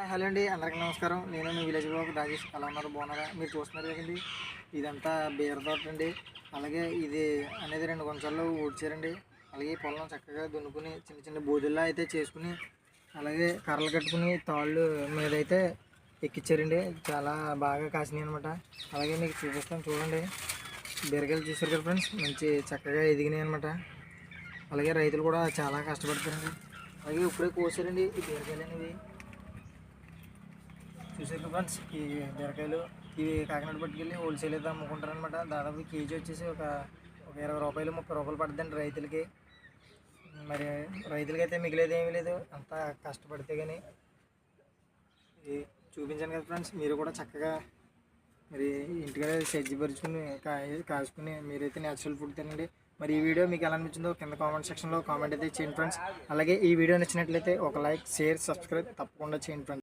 Hello అండి, అందరికీ నమస్కారం. నేను మీ విలేజ్ బ్లాగ్ రాజేష్. ఎలా ఉన్నారు? బాగున్నారా? మీరు చూస్తున్నారు కదండి, ఇదంతా బీర తోట అండి. అలాగే ఇది అనేది 2 గుంటల్లో ఊడ్చారండి. అలాగే ఈ పొలం చక్కగా దున్నుకుని చిన్న చిన్న బూదుల్లా అయితే చేసుకుని, అలాగే కర్రలు కట్టుకుని తాళ్ళు మీద అయితే ఎక్కించారండి. చాలా బాగా కాసినాయి అనమాట. అలాగే మీకు చూపిస్తాను చూడండి. బీరకాయలు చూసారు కదా ఫ్రెండ్స్, మంచి చక్కగా ఎదిగినాయి అనమాట. అలాగే రైతులు కూడా చాలా కష్టపడతారండి. అలాగే ఇప్పుడే కోసారండి ఈ బీరకాయలు అనేవి. చూసారు ఫ్రెండ్స్, ఈ బీరకాయలు ఇవి కాకినాడ పట్టుకెళ్ళి హోల్సేల్ అయితే అమ్ముకుంటారు అనమాట. దాదాపు కేజీ వచ్చేసి ఒక 20 రూపాయలు 30 రూపాయలు పడుతుందండి రైతులకి. మరి రైతులకి అయితే మిగిలేదు ఏమీ లేదు, అంతా కష్టపడితే కానీ. ఇది చూపించాను కదా ఫ్రెండ్స్, మీరు కూడా చక్కగా మరి ఇంటికాడ సజ్జిపరుచుకుని కాసుకుని మీరైతే నేచురల్ ఫుడ్ తినండి. మరి ఈ వీడియో మీకు ఎలా అనిపించిందో కింద కామెంట్ సెక్షన్లో కామెంట్ అయితే చేయండి ఫ్రెండ్స్. అలాగే ఈ వీడియో నచ్చినట్లయితే ఒక లైక్, షేర్, సబ్స్క్రైబ్ తప్పకుండా చేయండి ఫ్రెండ్స్.